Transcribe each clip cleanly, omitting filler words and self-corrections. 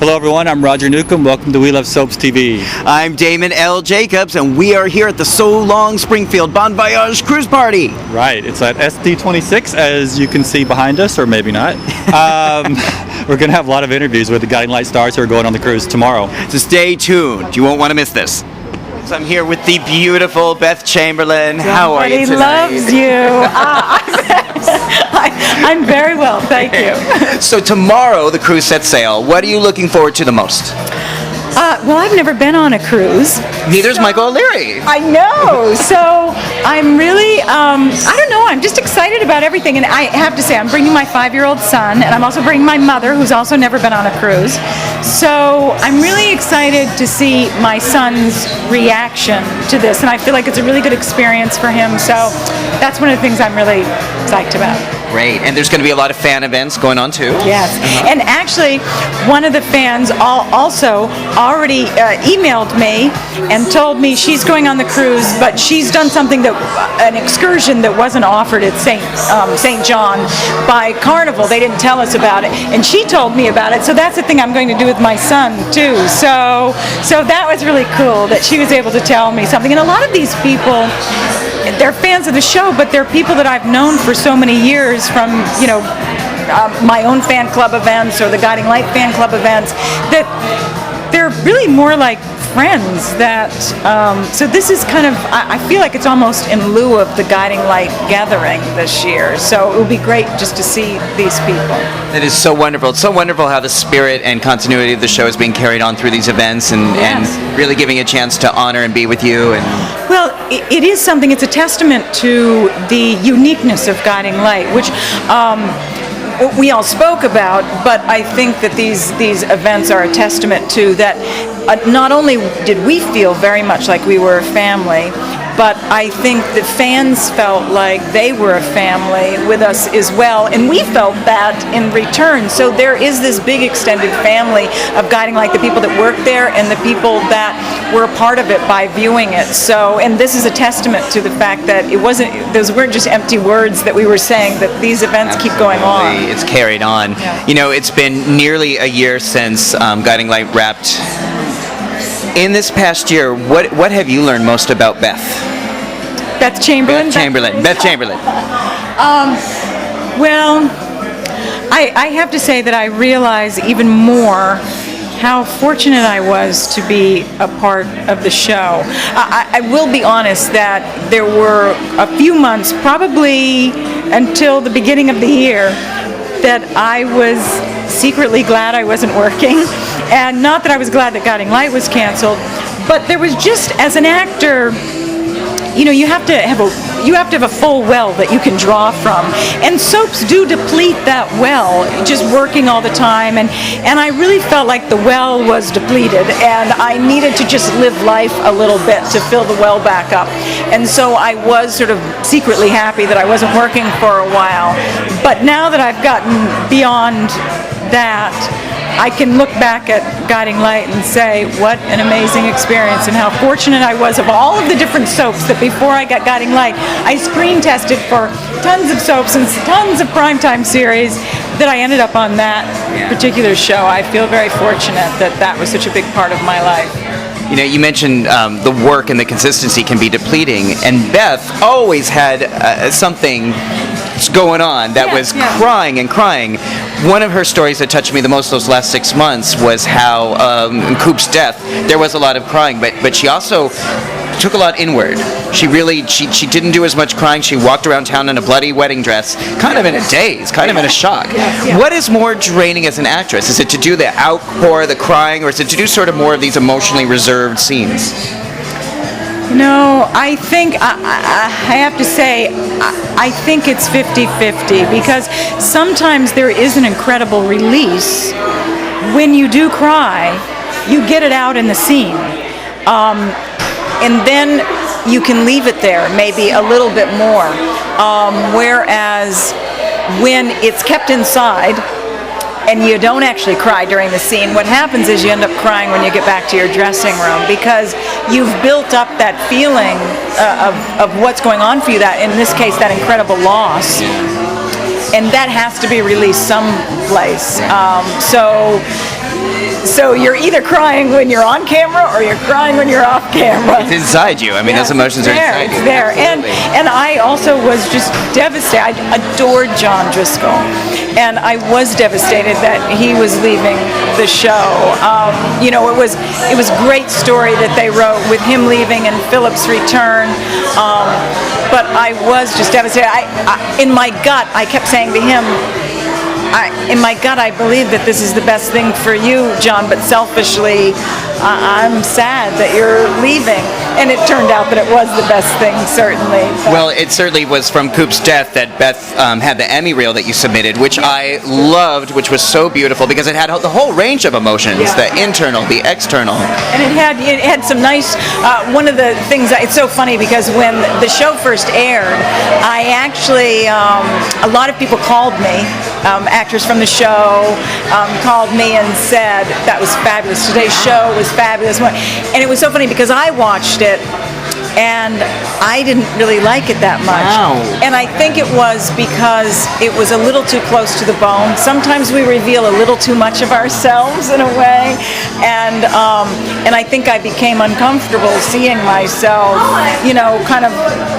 Hello everyone, I'm Roger Newcomb. Welcome to We Love Soaps TV. I'm Damon L. Jacobs, and we are here at the So Long Springfield Bon Voyage Cruise Party. Right, it's at SD26, as you can see behind us, or maybe not. We're going to have a lot of interviews with the Guiding Light stars who are going on the cruise tomorrow. So stay tuned. You won't want to miss this. So I'm here with the beautiful Beth Chamberlin. How are you tonight? Loves you. I'm very well, thank you. So tomorrow the cruise sets sail. What are you looking forward to the most? Well, I've never been on a cruise. Neither's Michael O'Leary. I know. So I'm really, I don't know, I'm just excited about everything. And I have to say, I'm bringing my 5-year-old son, and I'm also bringing my mother, who's also never been on a cruise. So I'm really excited to see my son's reaction to this. And I feel like it's a really good experience for him. So that's one of the things I'm really psyched about. Great. And there's going to be a lot of fan events going on too. Yes. And actually, one of the fans also already emailed me and told me she's going on the cruise, but she's done something an excursion that wasn't offered at St. John by Carnival. They didn't tell us about it, and she told me about it. So that's the thing I'm going to do with my son too. So that was really cool that she was able to tell me something. And a lot of these people, they're fans of the show, but they're people that I've known for so many years from, my own fan club events or the Guiding Light fan club events, that they're really more like friends. So this is kind of, I feel like it's almost in lieu of the Guiding Light gathering this year. So it will be great just to see these people. It is so wonderful. It's so wonderful how the spirit and continuity of the show is being carried on through these events, and really giving a chance to honor and be with you. Well, it is something, it's a testament to the uniqueness of Guiding Light, which we all spoke about, but I think that these events are a testament to that. Not only did we feel very much like we were a family, but I think that fans felt like they were a family with us as well, and we felt that in return. So there is this big extended family of Guiding Light, the people that work there and the people that were a part of it by viewing it. So, and this is a testament to the fact that those weren't just empty words that we were saying, that these events keep going on. It's carried on. Yeah. It's been nearly a year since Guiding Light wrapped. In this past year, what have you learned most about Beth? Beth Chamberlin? Beth Chamberlin. Well, I have to say that I realize even more how fortunate I was to be a part of the show. I will be honest that there were a few months, probably until the beginning of the year, that I was secretly glad I wasn't working. And not that I was glad that Guiding Light was canceled, but there was just, as an actor, you have to have a full well that you can draw from, and soaps do deplete that well, just working all the time, and I really felt like the well was depleted, and I needed to just live life a little bit to fill the well back up. And so I was sort of secretly happy that I wasn't working for a while. But now that I've gotten beyond that, I can look back at Guiding Light and say what an amazing experience, and how fortunate I was of all of the different soaps that before I got Guiding Light, I screen tested for tons of soaps and tons of primetime series, that I ended up on that particular show. I feel very fortunate that was such a big part of my life. You mentioned the work and the consistency can be depleting, and Beth always had something going on that was crying and crying. One of her stories that touched me the most those last 6 months was how in Coop's death there was a lot of crying, but she also took a lot inward. She didn't do as much crying. She walked around town in a bloody wedding dress, kind of in a daze, kind of in a shock. What is more draining as an actress? Is it to do the outpour, the crying, or is it to do sort of more of these emotionally reserved scenes? No, I think, I have to say, I think it's 50-50, because sometimes there is an incredible release. When you do cry, you get it out in the scene. And then you can leave it there, maybe a little bit more. Whereas when it's kept inside, and you don't actually cry during the scene, what happens is you end up crying when you get back to your dressing room, because you've built up that feeling of what's going on for you, that in this case, that incredible loss. And that has to be released someplace. So So you're either crying when you're on camera or you're crying when you're off camera. It's inside you. I mean, those emotions are inside you. It's there. And I also was just devastated. I adored John Driscoll. And I was devastated that he was leaving the show. It was a great story that they wrote with him leaving and Philip's return. But I was just devastated. In my gut, I kept saying to him, in my gut, I believe that this is the best thing for you, John, but selfishly, I'm sad that you're leaving. And it turned out that it was the best thing, certainly. Well, it certainly was from Coop's death that Beth had the Emmy reel that you submitted, which I loved, which was so beautiful because it had the whole range of emotions, the internal, the external. And it had some nice, one of the things, it's so funny because when the show first aired, I actually, a lot of people called me, actors from the show called me and said, that was fabulous, today's show was fabulous. And it was so funny because I watched it and I didn't really like it that much. Wow. And I think it was because it was a little too close to the bone. Sometimes we reveal a little too much of ourselves in a way, and I think I became uncomfortable seeing myself, kind of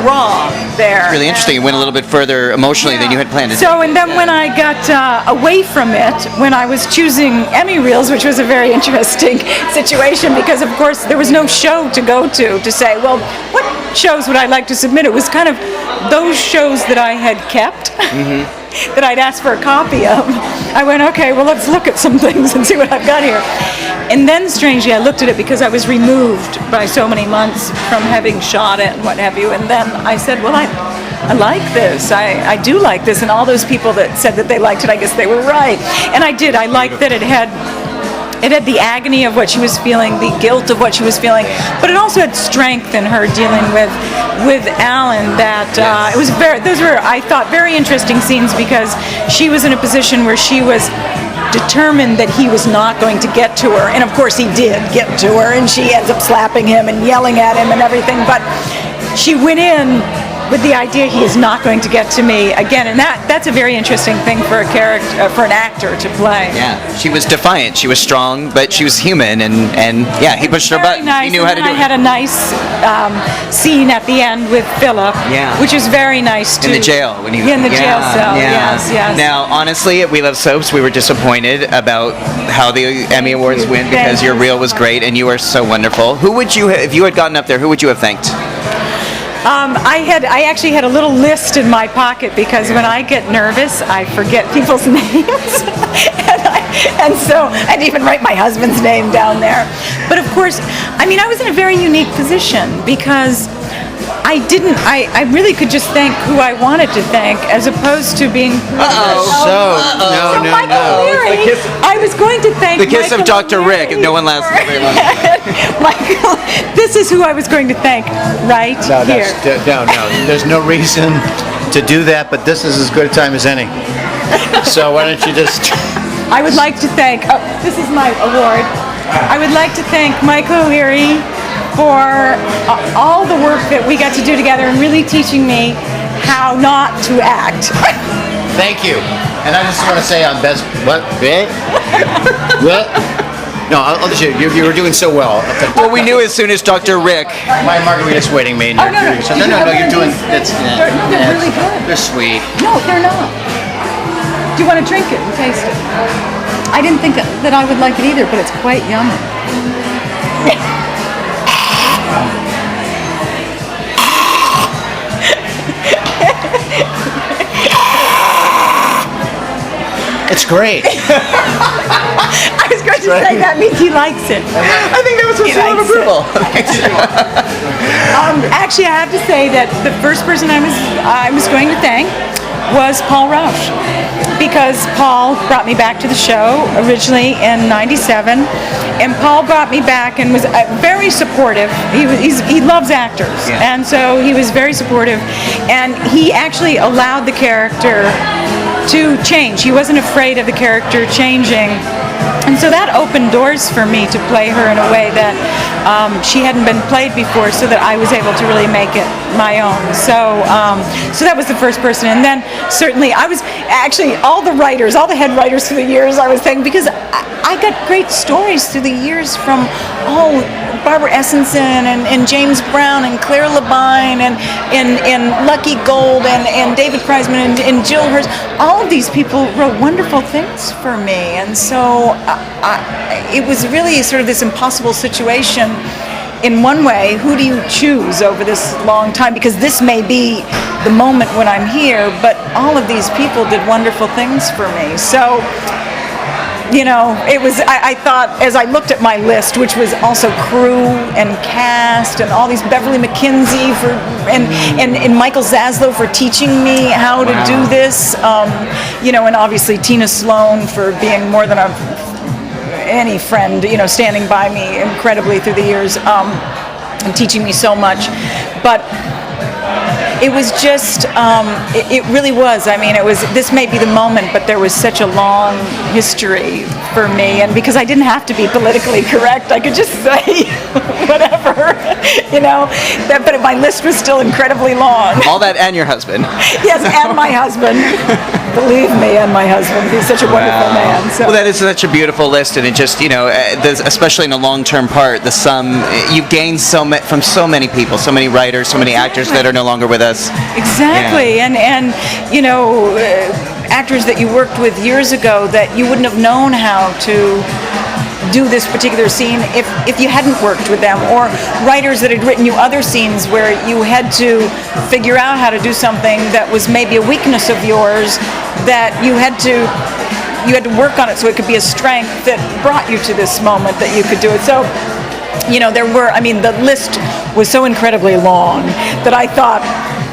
raw there. Really interesting. It went a little bit further emotionally than you had planned. So, and then when I got away from it, when I was choosing Emmy reels, which was a very interesting situation because, of course, there was no show to go to say, well, what shows would I like to submit? It was kind of those shows that I had kept, that I'd asked for a copy of. I went, okay, well, let's look at some things and see what I've got here. And then, strangely, I looked at it because I was removed by so many months from having shot it and what have you. And then I said, well, I like this. I do like this. And all those people that said that they liked it, I guess they were right. And I did. I liked that it had the agony of what she was feeling, the guilt of what she was feeling, but it also had strength in her dealing with Alan. That those were, I thought, very interesting scenes because she was in a position where she was determined that he was not going to get to her, and of course he did get to her, and she ends up slapping him and yelling at him and everything. But she went in with the idea he is not going to get to me again, and that's a very interesting thing for a character, for an actor to play. Yeah, she was defiant. She was strong, but she was human, and he pushed her button. Nice. He knew how to do it. I had a nice scene at the end with Philip, which was very nice too. In the jail when he was in the jail cell. Yeah. Yes. Now, honestly, at We Love Soaps, we were disappointed about how the Emmy Awards went because your reel was great and you were so wonderful. Who would you, if you had gotten up there, who would you have thanked? I actually had a little list in my pocket because when I get nervous, I forget people's names. and so I'd even write my husband's name down there. But of course, I was in a very unique position because I really could just thank who I wanted to thank as opposed to being... No. Michael Leary, I was going to thank The kiss Michael of Dr. Leary. Rick. No one lasted very long. Michael, this is who I was going to thank right here. No. There's no reason to do that, but this is as good a time as any. So why don't you just... I would like to thank... this is my award. I would like to thank Michael Leary for all the work that we got to do together and really teaching me how not to act. Thank you. And I just want to say on Beth's... What? What? No, I'll just... You were doing so well. Well, we knew as soon as Dr. Rick... My margarita's waiting me. No, you're doing... They're really good. They're sweet. No, they're not. Do you want to drink it and taste it? I didn't think that I would like it either, but it's quite yummy. It's great. I was going to say that means he likes it. I think that was a seal of approval. Actually, I have to say that the first person I was going to thank was Paul Rausch, because Paul brought me back to the show originally in '97, and Paul brought me back and was very supportive. He loves actors, and so he was very supportive, and he actually allowed the character to change. He wasn't afraid of the character changing And so that opened doors for me to play her in a way that she hadn't been played before, so that I was able to really make it my own. So so that was the first person. And then certainly I was actually all the head writers through the years, I was thinking, because I got great stories through the years from Barbara Essenson and James Brown and Claire Labine and Lucky Gold and David Kreisman and Jill Hurst. All of these people wrote wonderful things for me, and so it was really sort of this impossible situation. In one way, who do you choose over this long time? Because this may be the moment when I'm here, but all of these people did wonderful things for me. So, you know, it was, I thought, as I looked at my list, which was also crew and cast and all these, Beverly McKinsey and Michael Zaslow for teaching me how to do this, you know, and obviously Tina Sloan for being more than any friend, you know, standing by me incredibly through the years and teaching me so much. But it was just, it really was. I mean, this may be the moment, but there was such a long history for me. And because I didn't have to be politically correct, I could just say whatever, you know. But my list was still incredibly long. All that and your husband. Yes, and my husband. Believe me, and my husband. He's such a wonderful man. So. Well, that is such a beautiful list, and it just, you know, especially in a long-term part, the sum, you gain from so many people, so many writers, so many actors that are no longer with us. Exactly, yeah. and you know, actors that you worked with years ago that you wouldn't have known how to do this particular scene if you hadn't worked with them, or writers that had written you other scenes where you had to figure out how to do something that was maybe a weakness of yours, that you had to work on it so it could be a strength that brought you to this moment that you could do it. So, you know, the list was so incredibly long that I thought,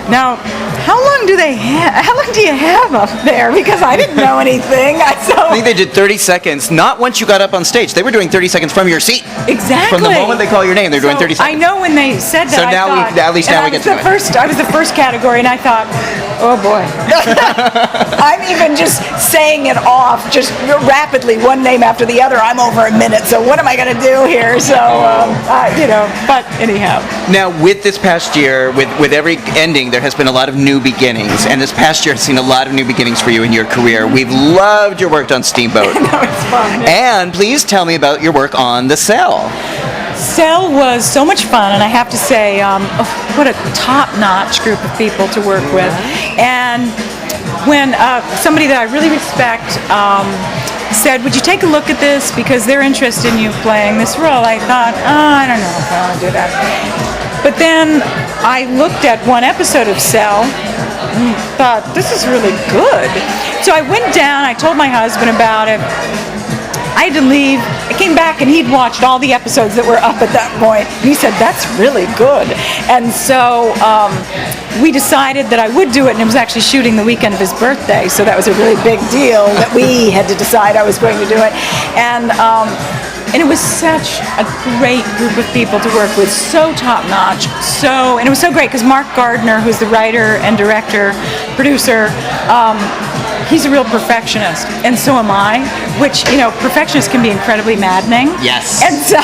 now, how long do you have up there? Because I didn't know anything. I think they did 30 seconds, not once you got up on stage. They were doing 30 seconds from your seat. Exactly. From the moment they call your name, they're doing 30 seconds. I know when they said that. So now we get to it. I was the first category, and I thought, oh boy. I'm even just saying it off, just rapidly, one name after the other. I'm over a minute, so what am I going to do here? So, you know, but anyhow. Now, with this past year, with every ending, there has been a lot of new beginnings, and this past year has seen a lot of new beginnings for you in your career. We've loved your work on Steamboat. No, it's fun. And please tell me about your work on the Cell. Cell was so much fun, and I have to say, what a top-notch group of people to work with. And when somebody that I really respect said, would you take a look at this because they're interested in you playing this role, I thought, I don't know if I want to do that. But then I looked at one episode of Cell and thought, this is really good. So I went down, I told my husband about it. I had to leave. I came back and he'd watched all the episodes that were up at that point. And he said, that's really good. And so we decided that I would do it, and it was actually shooting the weekend of his birthday, so that was a really big deal that we had to decide I was going to do it. And it was such a great group of people to work with, so top-notch. And it was so great because Mark Gardner, who's the writer and director, producer, he's a real perfectionist, and so am I, which, you know, perfectionists can be incredibly maddening. Yes. And so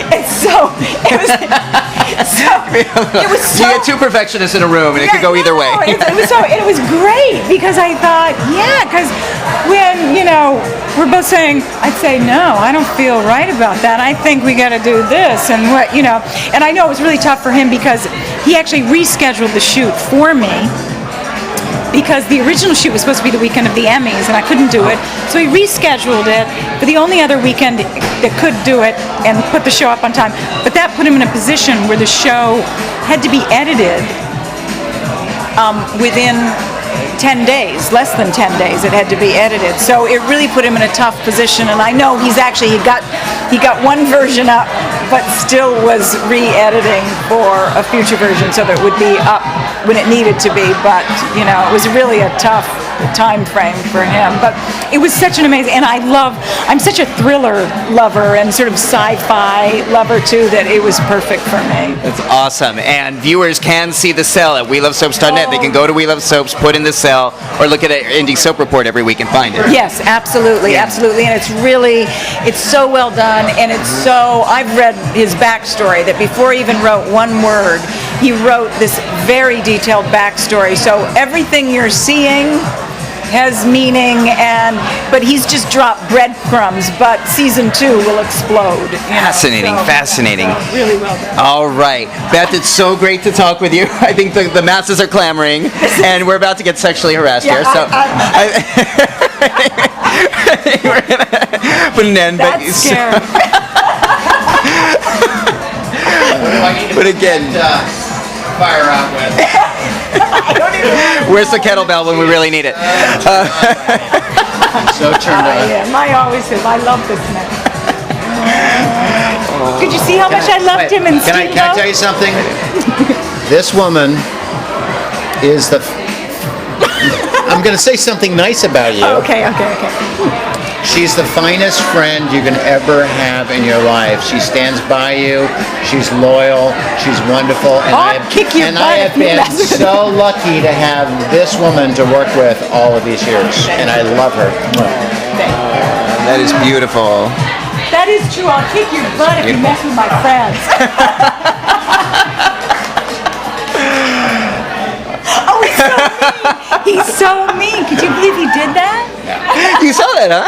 it was so you get two perfectionists in a room, and it could go either way. It was great because I thought, because when, you know, we're both saying, I'd say, no, I don't feel right about that. I think we got to do this, and what, you know. And I know it was really tough for him because he actually rescheduled the shoot for me, because the original shoot was supposed to be the weekend of the Emmys, and I couldn't do it. So he rescheduled it for the only other weekend that could do it and put the show up on time. But that put him in a position where the show had to be edited within 10 days, less than 10 days it had to be edited. So it really put him in a tough position, and I know he got one version up, but still was re-editing for a future version so that it would be up when it needed to be. But, you know, it was really a tough time frame for him. But it was such an amazing, and I'm such a thriller lover and sort of sci-fi lover too, that it was perfect for me. That's awesome. And viewers can see the cell at WeLoveSoaps.net. They can go to We Love Soaps, put in the cell, or look at an Indie Soap Report every week and find it. Yes, absolutely, absolutely. And it's so well done, and I've read his backstory, that before he even wrote one word, he wrote this very detailed backstory. So everything you're seeing has meaning, but he's just dropped breadcrumbs, but season 2 will explode. Fascinating. Really well done. All right. Beth, it's so great to talk with you. I think the masses are clamoring, and we're about to get sexually harassed here. So we're going to put an end. That's scary. But again, fire out with. where's the kettlebell when we really need it? So turned on. I always do. I love this man. Could you see how much I loved him in Can I Steamboat? tell you something? This woman is I'm going to say something nice about you. Oh, okay. She's the finest friend you can ever have in your life. She stands by you. She's loyal. She's wonderful. And I'll kick your butt I have if you been mess with so lucky to have this woman to work with all of these years. And I love her. That is beautiful. That is true. I'll kick your butt if you mess with my friends. Oh, he's so mean. Could you believe he did that? You saw that, huh?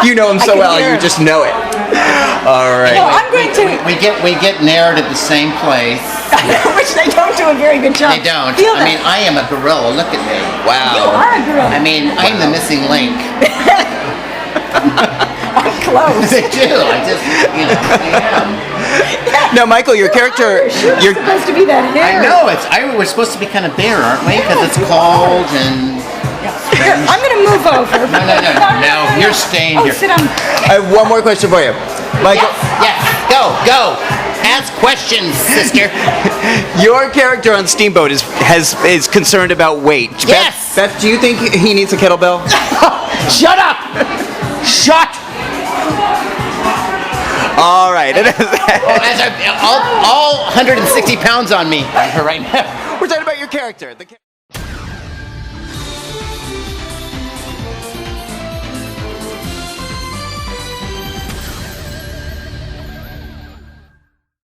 You know him so can well, hear you him. just know it. All right. Well, I'm going to, We get nared at the same place. which they don't do a very good job. They don't. Feel I mean, I am a gorilla. Look at me. you Wow. are a gorilla. I mean, I'm the missing link. I'm close. They do. I am. Now, Michael, your character, You're supposed to be that hair. I know. We're supposed to be kind of bare, aren't we? Because it's cold and. Here, I'm going to move over. No. You're staying here. Sit down. I have one more question for you. Michael, Yes. Go. Ask questions, sister. your character on Steamboat is concerned about weight. Yes. Beth, do you think he needs a kettlebell? Shut up. Shut. All right. All 160 pounds on me. Right now. We're talking about your character.